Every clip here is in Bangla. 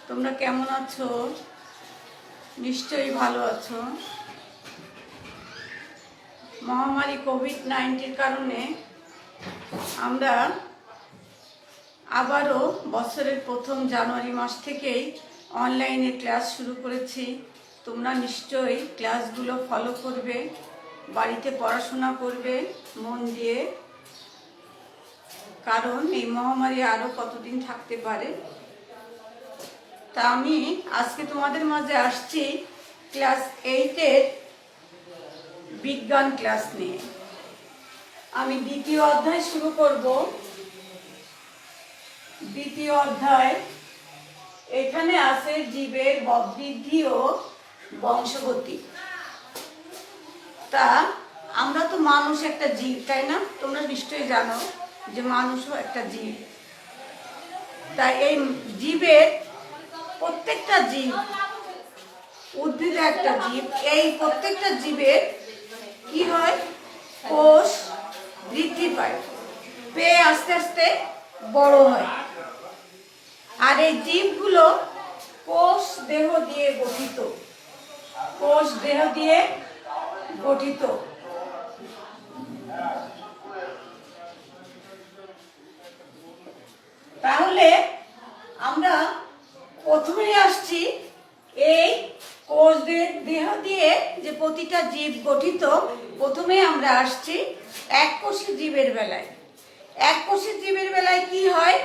তোমরা কেমন আছো? নিশ্চয়ই ভালো আছো। মহামারী কোভিড-19 কারণে আমরা আবারও বছরের প্রথম জানুয়ারি মাস থেকেই অনলাইনে ক্লাস শুরু করেছি। তোমরা নিশ্চয়ই ক্লাসগুলো ফলো করবে, বাড়িতে পড়াশোনা করবে মন দিয়ে, কারণ এই মহামারী আরও কতদিন থাকতে পারে। তা আমি আজকে তোমাদের মাঝে আসছি ক্লাস 8-এর বিজ্ঞান ক্লাস নিয়ে। আমি দ্বিতীয় অধ্যায় শুরু করব। দ্বিতীয় অধ্যায় এখানে আছে জীবের বৃদ্ধি ও বংশগতি। তা আমরা তো মানুষ একটা জীব, তাই না? তোমরা নিশ্চয়ই জানো যে মানুষও একটা জীব। তাই এই জীবের প্রত্যেকটা জীব, উদ্ভিদ একটা জীব, এই প্রত্যেকটা জীবের কি হয়? কোষ বৃদ্ধি পায়, পেয়ে আস্তে আস্তে বড় হয়। আর এই জীবগুলো কোষ দেহ দিয়ে গঠিত। কোষ দেহ দিয়ে গঠিত। তাহলে আমরা প্রথমেই আসছি এই কোষ দেহ দিয়ে যে প্রতিটা জীব গঠিত। প্রথমে আমরা আসছি এককোষী জীবের বেলায়। এককোষী জীবের বেলায় কি হয়?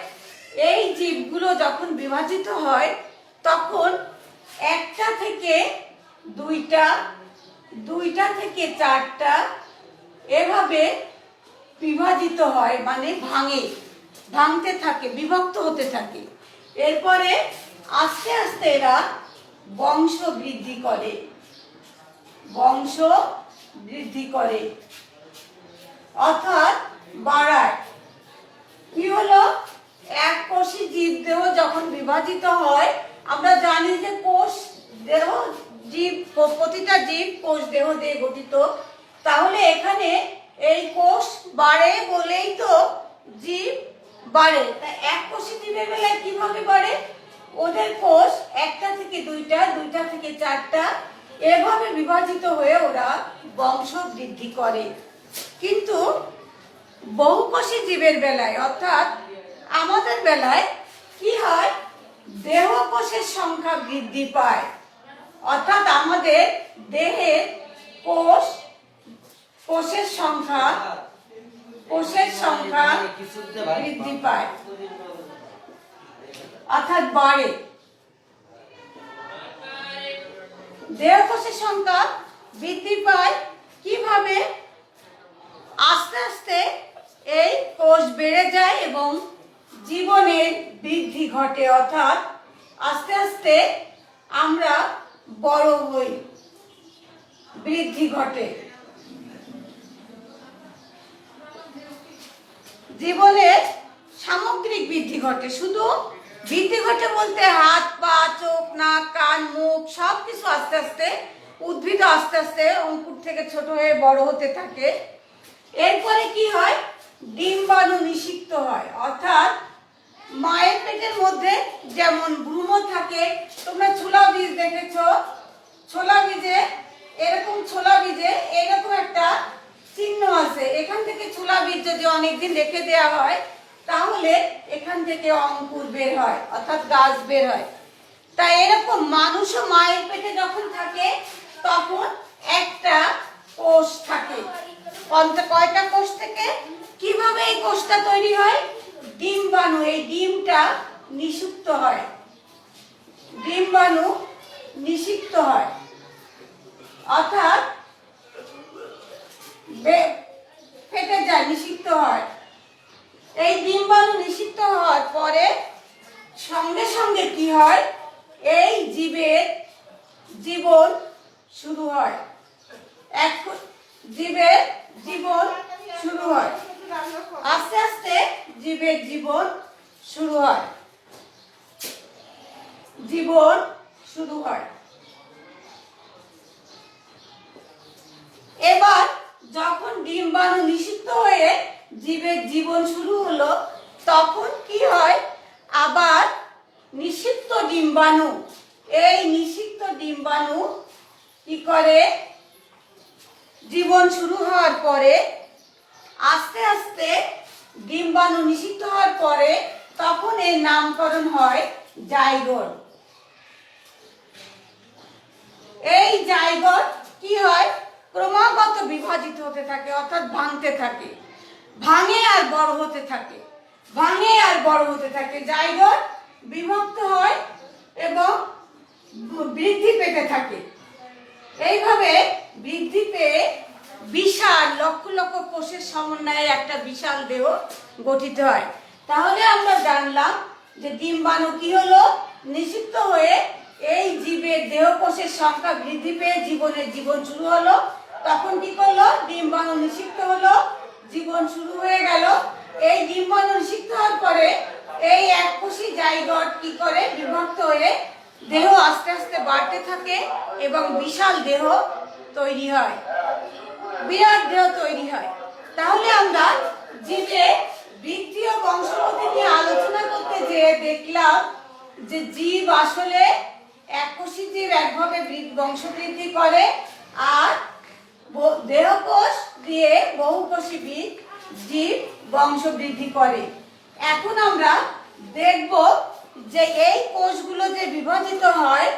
এই জীবগুলো যখন বিভাজিত হয় তখন একটা থেকে দুইটা, দুইটা থেকে চারটা, এভাবে বিভাজিত হয়, মানে ভাঙতে থাকে, বিভক্ত হতে থাকে। এরপরে আস্তে আস্তে এরা বংশ বৃদ্ধি করে, বংশ বৃদ্ধি করে অর্থাৎ বাড়ায়। কি হলো? এককোষী জীব দেহ যখন বিভাজিত হয়, আমরা জানি যে কোষ দেহ জীব, প্রতিটা জীব কোষ দেহ দিয়ে গঠিত। তাহলে এখানে এই কোষ বাড়ে বলেই তো জীব বাড়ে। তা এককোষী জীবের বেলায় কিভাবে বাড়ে? ওদের কোষ একটা থেকে দুইটা, দুইটা থেকে চারটা, এভাবে বিভাজিত হয়ে ওরা বংশ বৃদ্ধি করে। কিন্তু বহুকোষী জীবের বেলায়, অর্থাৎ আমাদের বেলায় কি হয়? দেহ কোষের সংখ্যা বৃদ্ধি পায়, অর্থাৎ আমাদের দেহের কোষের সংখ্যা বৃদ্ধি পায়, অর্থাৎ বাড়ে। দেহ কোষের সংখ্যা বৃদ্ধি পায় কিভাবে? আস্তে আস্তে এই কোষ বেড়ে যায় এবং জীবনের বৃদ্ধি ঘটে, অর্থাৎ আস্তে আস্তে আমরা বড় হই, বৃদ্ধি ঘটে। জীবনের সামগ্রিক বৃদ্ধি ঘটে। শুধু বৃদ্ধি ঘটে বলতে হাত, পা, চোখ, নাক, কান, মুখ সবকিছু আস্তে আস্তে, উদ্ভিদ আস্তে আস্তে অঙ্কুর থেকে ছোট হয়ে বড় হতে থাকে। এরপরে কি হয়? ডিম্বাণু নিষিক্ত হয়, অর্থাৎ মায়ের পেটের মধ্যে যেমন ভ্রূণ থাকে, তোমরা ছোলা বীজ দেখেছো, ছোলা বীজে এরকম একটা চিহ্ন আছে। এখান থেকে ছোলা বীজ যদি অনেকদিন রেখে দেওয়া হয় তাহলে এখান থেকে অঙ্কুর বের হয়, অর্থাৎ গাছ বের হয়। তাই এরকম মানুষও মায়ের পেটে যখন থাকে তখন একটা কোষ থাকে। কয়টা কোষ থেকে? কিভাবে এই কোষটা তৈরি হয়? ডিম্বাণু, এই ডিমটা নিষিক্ত হয়, ডিম্বাণু নিষিক্ত হয়, অর্থাৎ ফেটে যায়, নিষিক্ত হয়। এই ডিম্বাণু নিষিক্ত হওয়ার পরে সঙ্গে সঙ্গে কি হয়? এই জীবের জীবন শুরু হয়, জীবের জীবন শুরু হয়, আস্তে আস্তে জীবের জীবন শুরু হয়, জীবন শুরু হয়। এবার যখন ডিম্বাণু নিষিক্ত হয়ে জীবের জীবন শুরু হলো, তখন কি হয়? আবার নিষিক্ত ডিম্বাণু, এই নিষিক্ত ডিম্বাণু কি করে, জীবন শুরু হওয়ার পরে আস্তে আস্তে ডিম্বাণু নিষিক্ত হওয়ার পরে তখন এর নামকরণ হয় জাইগোট। এই জাইগোট কি হয়, ক্রমাগত বিভাজিত হতে থাকে, অর্থাৎ ভাঙতে থাকে, ভাঙে আর বড় হতে থাকে, ভাঙে আর বড় হতে থাকে। জাইগোট বিভক্ত হয় এবং বৃদ্ধি পেতে থাকে। এইভাবে বৃদ্ধি পেয়ে বিশাল লক্ষ লক্ষ কোষের সমন্বয়ে একটা বিশাল দেহ গঠিত হয়। তাহলে আমরা জানলাম যে ডিম্বাণু কি হলো, নিষিক্ত হয়ে এই জীবের দেহ কোষের সংখ্যা বৃদ্ধি পেয়ে জীবন শুরু হলো। তখন কি করলো, ডিম্বাণু নিষিক্ত হলো, জীবন শুরু হয়ে গেল। এই ডিম্বাণু নিষিক্ত হওয়ার পরে এই এককোষী জাইগোট কি করে, বিভক্ত হয়ে দেহ আস্তে আস্তে বাড়তে থাকে এবং বিশাল দেহ তৈরি হয়, বিরাট দেহ তৈরি হয়। তাহলে আমরা জীবের বৃদ্ধি ও বংশগতি নিয়ে আলোচনা করতে যেয়ে দেখলাম যে জীব আসলে এককোষী জীব একভাবে বংশবৃদ্ধি করে, আর দেহকোষ দিয়ে বহুকোষী জীব বংশবৃদ্ধি করে। এখন আমরা দেখব যে এই কোষগুলো যে বিভাজিত হয়,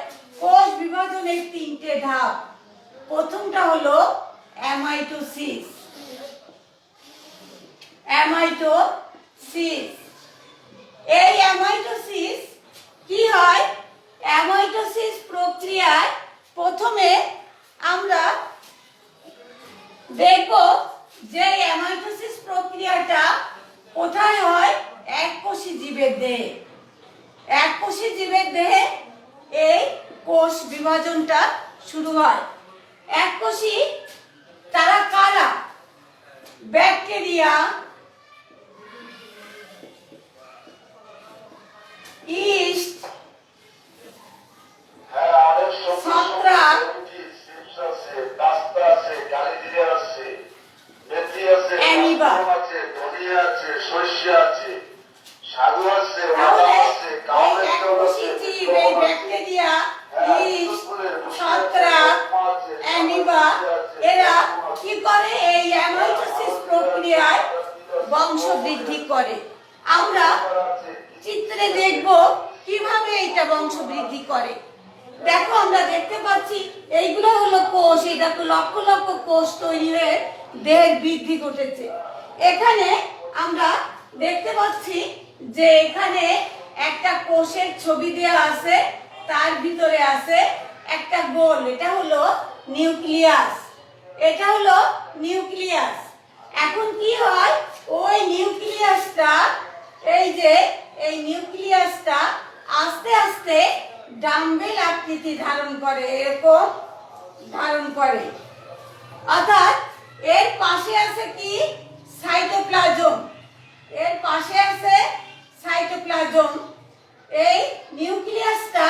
কোষ বিভাজনের তিনটে ধাপ। প্রথমটা হলো অ্যামাইটোসিস। অ্যামাইটোসিস, এই অ্যামাইটোসিস কি হয়, অ্যামাইটোসিস প্রক্রিয়ায় প্রথমে আমরা দেখব যে অ্যামাইটোসিস প্রক্রিয়াটা কোথায় হয়, এককোষী জীবের দেহে। এককোষী জীবের দেহে এই কোষ বিভাজনটা শুরু হয়। এককোষী তারা কারা, ব্যাকটেরিয়া, ইস্ট, ছত্রাক, অ্যামিবা। ব্যাকটেরিয়া, ইস্ট, ছত্রাক, অ্যামিবা এরা কি করে, এই অ্যামাইটোসিস প্রক্রিয়ায় বংশ বৃদ্ধি করে। আমরা চিত্রে দেখব কিভাবে এটা বংশ বৃদ্ধি করে। দেখো, আমরা দেখতে পাচ্ছি এইগুলো হলো কোষ, এই দেখো লক্ষ লক্ষ কোষ তৈরি হয়ে দেহের বৃদ্ধি ঘটেছে। এখানে আমরা দেখতে পাচ্ছি যে এখানে একটা কোষের ছবি দেওয়া আছে, তার ভিতরে আছে একটা গোল, এটা হলো নিউক্লিয়াস, এটা হলো নিউক্লিয়াস। এখন কি হয়, ওই নিউক্লিয়াসটা, এই যে এই নিউক্লিয়াসটা আস্তে আস্তে ডাম্বেল আকৃতি ধারণ করে, এরকম ধারণ করে। অর্থাৎ এর পাশে আছে কি, সাইটোপ্লাজম, এর পাশে আছে সাইটোপ্লাজম। এই নিউক্লিয়াসটা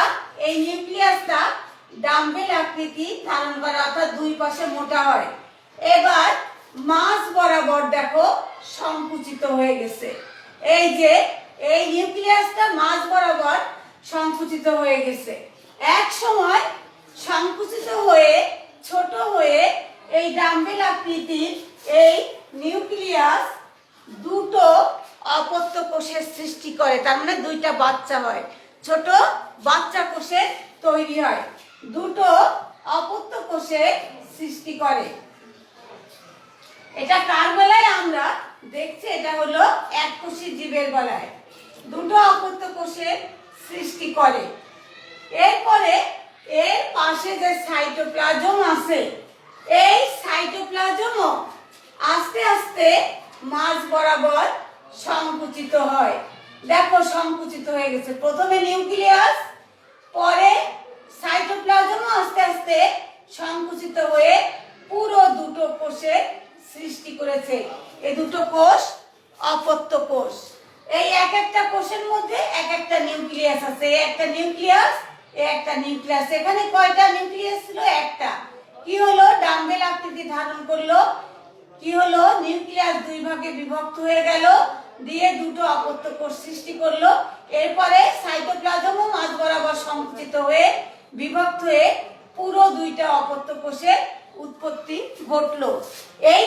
ডাম্বেল আকৃতি ধারণ করে, অর্থাৎ দুই পাশে মোটা হয়। এবার মাঝ বরাবর দেখো সংকুচিত হয়ে গেছে। এই যে এই নিউক্লিয়াসটা মাঝ বরাবর সংকুচিত হয়ে গেছে। এক সময় সংকুচিত হয়ে ছোট হয়ে এই ডাম্বেল আকৃতির এই নিউক্লিয়াস দুটো অপত্য কোষের সৃষ্টি করে, তার মানে দুইটা বাচ্চা হয়, ছোট বাচ্চা কোষের তৈরি হয়, দুটো অপত্য কোষের সৃষ্টি করে। এটা কার বেলায় আমরা দেখছি, এটা হলো এককোষী জীবের বেলায় দুটো অপত্য কোষের সৃষ্টি করে। এরপরে এর পাশে যে সাইটোপ্লাজম আছে, এই সাইটোপ্লাজমও আস্তে আস্তে মাঝ বরাবর সংকুচিত হয়। দেখো সংকুচিত হয়ে গেছে, প্রথমে নিউক্লিয়াস, পরে সাইটোপ্লাজমও আস্তে আস্তে সংকুচিত হয়ে পুরো দুটো কোষের সৃষ্টি করেছে। এই দুটো কোষ অপত্য কোষ। এই এক একটা কোষের মধ্যে এক একটা নিউক্লিয়াস আছে, একটা নিউক্লিয়াস, একটা নিউক্লিয়াস। এখানে কয়টা নিউক্লিয়াস ছিল, একটা। কি হলো, ডাম্বেল আকৃতি ধারণ করলো, কি হলো, নিউক্লিয়াস দুই ভাগে বিভক্ত হয়ে গেল, দিয়ে দুটো অপত্য কোষ সৃষ্টি করলো। এরপরে সাইটোপ্লাজমও মাঝ বরাবর সংকুচিত হয়ে বিভক্ত হয়ে পুরো দুইটা অপত্য কোষের উৎপত্তি ঘটলো। এই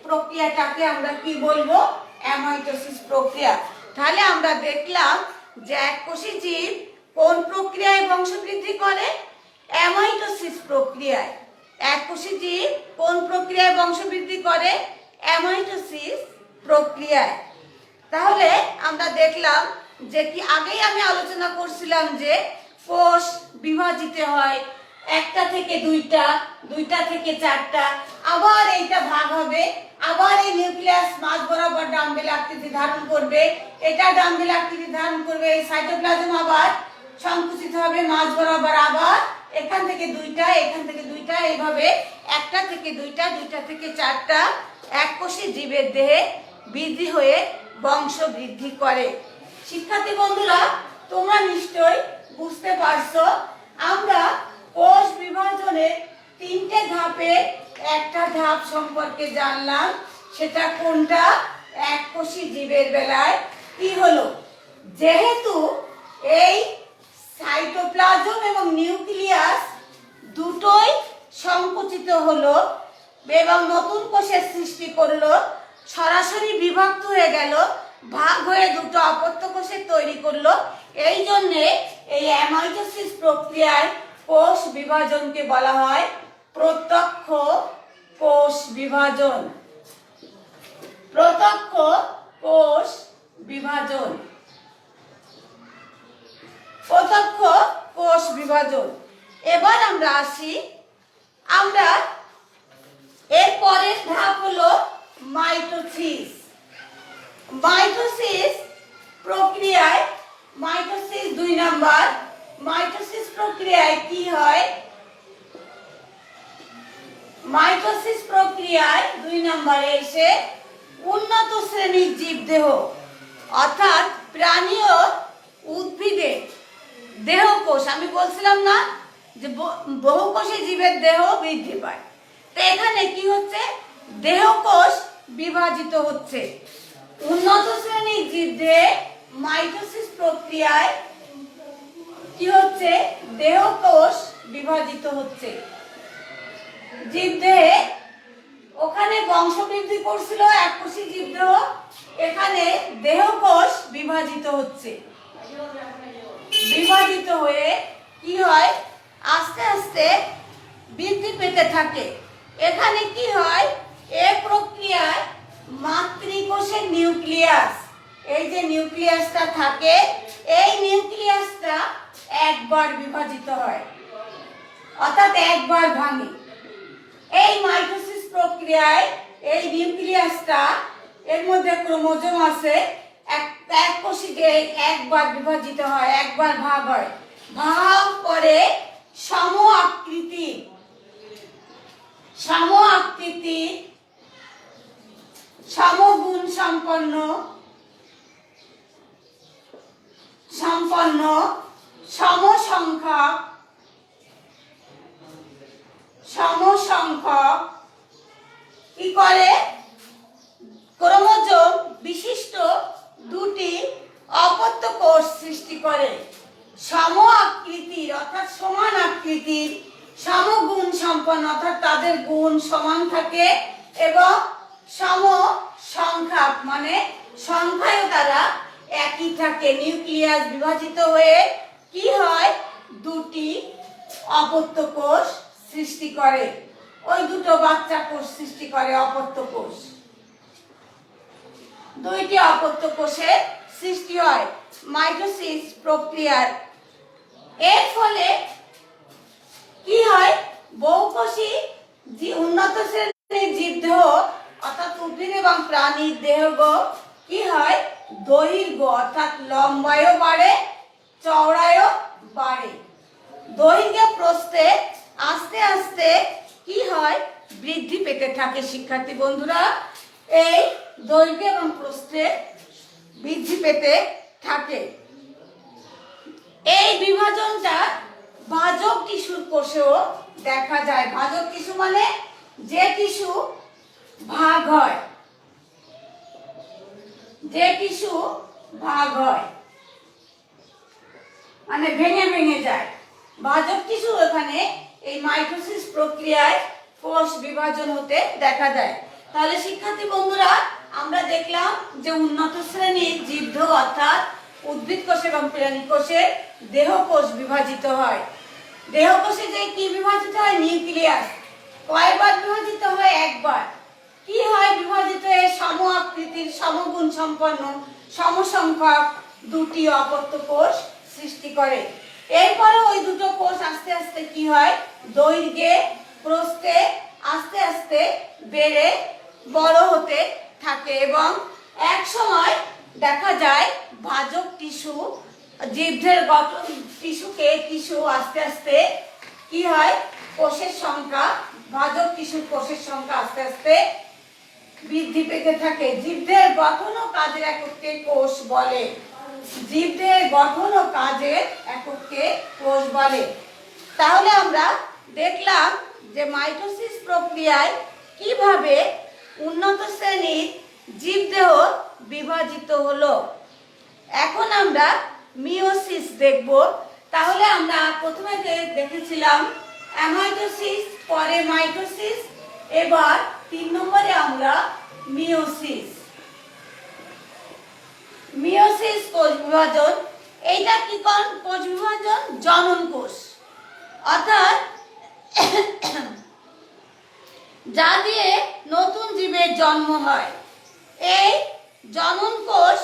প্রক্রিয়াটাকে আমরা কি বলবো? অ্যামাইটোসিস প্রক্রিয়া। তাহলে আমরা দেখলাম যে এককোষী জীব কোন প্রক্রিয়ায় বংশবৃদ্ধি করে? অ্যামাইটোসিস প্রক্রিয়ায়। এককোষী জীব কোন প্রক্রিয়ায় বংশবৃদ্ধি করে? অ্যামাইটোসিস প্রক্রিয়ায়। তাহলে আমরা দেখলাম যে কি আগেই আমি আলোচনা করছিলাম যে কোষ বিভাজিত হয় একটা থেকে দুইটা, দুইটা থেকে চারটা, আবার এইটা ভাগ হবে, আবার এই নিউক্লিয়াস মাঝ বরাবর ডাম্বেল আকৃতি ধারণ করবে, এটা ডাম্বেল আকৃতি ধারণ করবে, এই সাইটোপ্লাজম আবার সংকুচিত হবে মাঝ বরাবর, আবার এখান থেকে দুইটা, এখান থেকে দুইটা, এইভাবে একটা থেকে দুইটা, দুইটা থেকে চারটা এককোষী জীবের দেহে বৃদ্ধি হয়ে বংশ বৃদ্ধি করে। শিক্ষার্থী বন্ধুরা, তোমরা নিশ্চয়ই বুঝতে পারছো আমরা কোষ বিভাজনের তিনটে ধাপে একটা ধাপ সম্পর্কে জানলাম। সেটা কোনটা? এককোষী জীবের বেলায় কি হলো? যেহেতু এই সাইটোপ্লাজম এবং নিউক্লিয়াস দুটোই সংকুচিত হলো এবং নতুন কোষের সৃষ্টি করলো, সরাসরি বিভক্ত হয়ে গেল, ভাগ হয়ে দুটো অপত্য কোষের তৈরি করলো। এই জন্যে এই অ্যামাইটোসিস প্রক্রিয়ায় কোষ বিভাজনকে বলা হয় প্রত্যক্ষ কোষ বিভাজন। প্রত্যক্ষ কোষ বিভাজন। প্রত্যক্ষ কোষ বিভাজন। এবার আমরা আসি, আমরা এর পরের ধাপ হলো মাইটোসিস। মাইটোসিস প্রক্রিয়ায়, মাইটোসিস 2 নাম্বার, মাইটোসিস প্রক্রিয়ায় কি হয়? মাইটোসিস প্রক্রিয়ায় 2 নম্বরে এসে উন্নত শ্রেণীর জীবদেহ অর্থাৎ প্রাণী ও উদ্ভিদে দেহকোষ, আমি বলছিলাম না যে বহুকোষী জীবের দেহ বৃদ্ধি পায়, তো এখানে কি হচ্ছে? দেহকোষ বিভাজিত হচ্ছে। উন্নত শ্রেণীর জীবদেহে মাইটোসিস প্রক্রিয়ায় কি হচ্ছে? দেহকোষ বিভাজিত হচ্ছে। জীবদেহে ওখানে বংশবৃদ্ধি করছিল এককোষী জীবদেহ, এখানে দেহকোষ বিভাজিত হচ্ছে। বিভাজিত হয়ে কি হয়? আস্তে আস্তে বৃদ্ধি পেতে থাকে। এখানে কি হয়? এই প্রক্রিয়ায় মাতৃকোষের নিউক্লিয়াস, এই যে নিউক্লিয়াসটা থাকে, এই নিউক্লিয়াসটা একবার বিভাজিত হয়, অর্থাৎ একবার ভাঙে। এই মাইটোসিস প্রক্রিয়ায় এই নিউক্লিয়াসটা, এর মধ্যে ক্রোমোজোম আছে, এককোষী একবার বিভাজিত হয়, একবার ভাগ হয়। ভাগ করে সম আকৃতি, সমগুণ সম্পন্ন সমসংখ্যক কি করে? ক্রোমোজোম বিশিষ্ট দুটি অপত্য কোষ সৃষ্টি করে। সম আকৃতির অর্থাৎ সমান আকৃতির, সমগুণ সম্পন্ন অর্থাৎ তাদের গুণ সমান থাকে, এবং সম সংখ্যা মানে সংখ্যায়ও তারা একই থাকে। নিউক্লিয়াস বিভাজিত হয়ে কি হয়? দুটি অপত্য কোষ সৃষ্টি করে, ওই দুটো বাচ্চা কোষ সৃষ্টি করে অপত্য কোষ। দুইটি অপত্য কোষের সৃষ্টি হয় মাইটোসিস প্রক্রিয়ার। এর ফলে কি হয়? বহুকোষী উন্নত শ্রেণীর জীবদেহ অর্থাৎ উদ্ভিদ এবং প্রাণীর দেহ কি হয়? দৈর্ঘ্য অর্থাৎ লম্বায়ও বাড়ে, চওড়ায়ও বাড়ে। দৈর্ঘ্য প্রস্থে আস্তে আস্তে কি হয়? বৃদ্ধি পেতে থাকে। শিক্ষার্থী বন্ধুরা, এই দৈর্ঘ্য এবং প্রস্থে বৃদ্ধি পেতে থাকে। এই বিভাজনটা ভাজক টিস্যুর কোষেও দেখা যায়। ভাজক টিস্যু মানে যে টিস্যু ভাগ হয়। যে টিস্যু ভাগ হয়, মানে ভেঙে ভেঙে যায়। ভাজক টিস্যু এখানে এই মাইটোসিস প্রক্রিয়ায় কোষ বিভাজন হতে দেখা যায়। তাহলে শিক্ষার্থী বন্ধুরা, আমরা দেখলাম যে উন্নত শ্রেণীর জীবদেহ অর্থাৎ উদ্ভিদ কোষ এবং প্রাণী কোষে দেহকোষ বিভাজিত হয়। দেহকোষে যে কি বিভাজিত হয়? নিউক্লিয়াস। কয়বার বিভাজিত হয়? একবার। কি হয় বিভাজিত হয়ে? সম আকৃতির, সমগুণ সম্পন্ন, সমসংখ্যক দুটি অপত্য কোষ সৃষ্টি করে। এরপরে ওই দুটো কোষ আস্তে আস্তে কি হয়? দৈর্ঘ্যে প্রস্থে আস্তে আস্তে বেড়ে বড় হতে থাকে এবং এক সময় দেখা যায় ভাজক টিস্যু, জীবদের গঠন টিস্যু আস্তে আস্তে কি হয়? কোষের সংখ্যা, ভাজক টিস্যুর কোষের সংখ্যা আস্তে আস্তে বৃদ্ধি পেতে থাকে। জীবদের গঠন ও কাজের এককে কোষ বলে। জীবদের গঠন ও কাজের এককে কোষ বলে। তাহলে আমরা দেখলাম যে মাইটোসিস প্রক্রিয়ায় কিভাবে উন্নত শ্রেণীর জীবদেহ বিভাজিত হলো। এখন আমরা মিওসিস দেখব। তাহলে আমরা প্রথমে দেখেছিলাম অ্যামাইটোসিস, পরে মাইটোসিস, এবার 3 নম্বরে আমরা মিওসিস। মিওসিস কোষ বিভাজন। এইটা কি কোষ বিভাজন? জনন কোষ, অর্থাৎ যা দিয়ে নতুন জীবের জন্ম হয়। এই জনন কোষ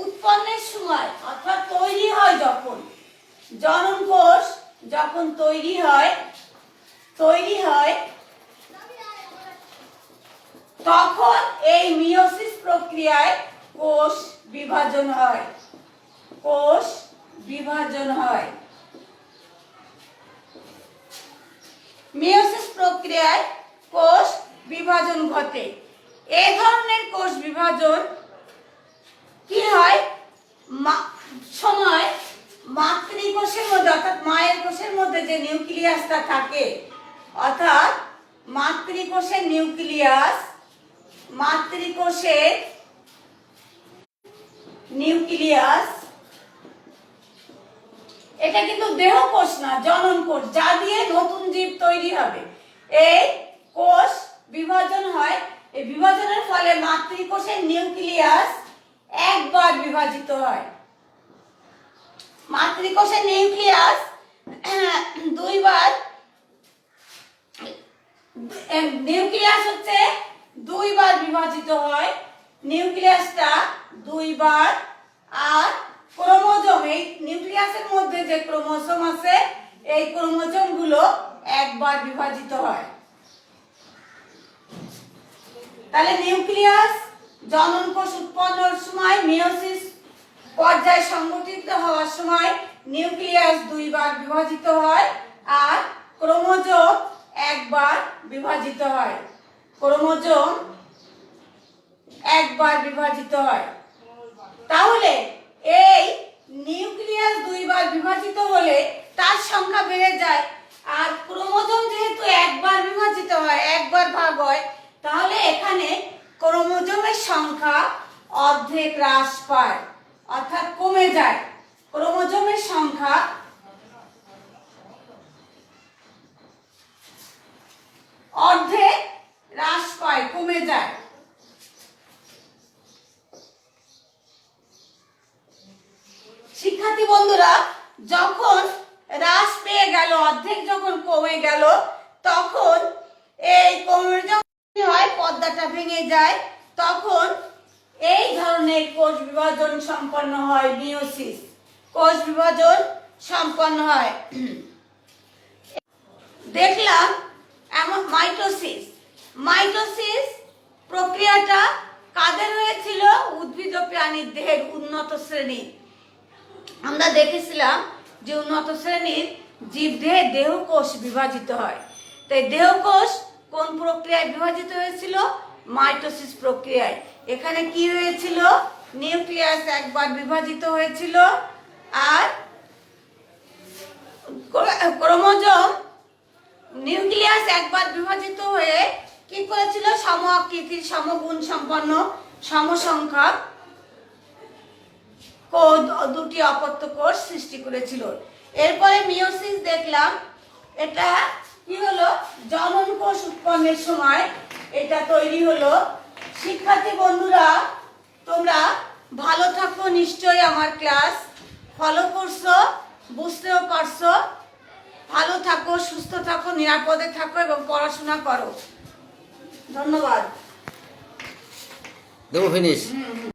উৎপন্নের সময়, অর্থাৎ তৈরি হয় যখন, জনন কোষ যখন তৈরি হয় তখন এই মিওসিস প্রক্রিয়ায় কোষ বিভাজন হয়। কোষ বিভাজন হয়। মিওসিস প্রক্রিয়ায় কোষ বিভাজন ঘটে। এই ধরনের কোষ বিভাজন কি হয়? সময় মাতৃকোষের মধ্যে, অর্থাৎ মায়ের কোষের মধ্যে যে নিউক্লিয়াসটা থাকে, অর্থাৎ মাতৃকোষের নিউক্লিয়াস, এটা কিন্তু দেহকোষ না, জনন কোষ, যা দিয়ে নতুন জীব তৈরি হবে। এই কোষ বিভাজন হয়। এই বিভাজনের ফলে মাতৃকোষের নিউক্লিয়াস একবার বিভাজিত হয়। মাতৃকোষের নিউক্লিয়াস দুইবার, নিউক্লিয়াস হচ্ছে দুইবার বিভাজিত হয়। নিউক্লিয়াসটা দুইবার। আর ক্রোমোজোম, এই নিউক্লিয়াসের মধ্যে যে ক্রোমোজোম আছে, এই ক্রোমোজোম গুলো একবার বিভাজিত হয়। তাহলে নিউক্লিয়াস জনন কোষ উৎপন্নের সময়, মিওসিস পর্যায় সংগঠিত হওয়ার সময় নিউক্লিয়াস দুইবার বিভাজিত হয় আর ক্রোমোজোম একবার বিভাজিত হয়। ক্রোমোজোম একবার বিভাজিত হয়। তাহলে এই নিউক্লিয়াস দুইবার বিভাজিত হলে তার সংখ্যা বেড়ে যায়। আর ক্রোমোজোম যেহেতু একবার বিভাজিত হয়, একবার ভাগ হয়, তাহলে এখানে ক্রোমোজোমের সংখ্যা অর্ধেক হ্রাস পায়, অর্থাৎ কমে যায়। ক্রোমোজোমের সংখ্যা অর্ধেক হ্রাস পায়, কমে যায়। শিক্ষার্থী বন্ধুরা, যখন হ্রাস পেয়ে গেল, অর্ধেক যখন কমে গেল, তখন এই ক্রোমোজোম হয়, পর্দাটা ভেঙে যায়, তখন এই ধরনের কোষ বিভাজন সম্পন্ন হয়, মিওসিস কোষ বিভাজন সম্পন্ন হয়। দেখলাম এমন মাইটোসিস প্রক্রিয়াটা কাদের হয়েছিল? উদ্ভিদ ও প্রাণীর দেহের উন্নত শ্রেণী। আমরা দেখেছিলাম যে উন্নত শ্রেণীর জীবদেহে দেহকোষ বিভাজিত হয়। তাই দেহকোষ কোন প্রক্রিয়ায় বিভাজিত হয়েছিল? মাইটোসিস প্রক্রিয়ায়। এখানে কি হয়েছিল? নিউক্লিয়াস একবার বিভাজিত হয়েছিল আর ক্রোমোজোম, নিউক্লিয়াস একবার বিভাজিত হয়ে কি করেছিল? সম আকৃতির, সমগুণ সম্পন্ন, সমসংখ্যক দুটি অপত্য কোষ সৃষ্টি করেছিল। এরপরে মিওসিস দেখলাম, এটা কি হলো, জনন কোষ উৎপন্নের সময় এটা তৈরি হলো। শিক্ষার্থী বন্ধুরা, তোমরা ভালো থাকো, নিশ্চয়ই আমার ক্লাস ফলো করছো, বুঝতেও পারছো। ভালো থাকো, সুস্থ থাকো, নিরাপদে থাকো এবং পড়াশোনা করো। ধন্যবাদ। দেবো ফিনিশ।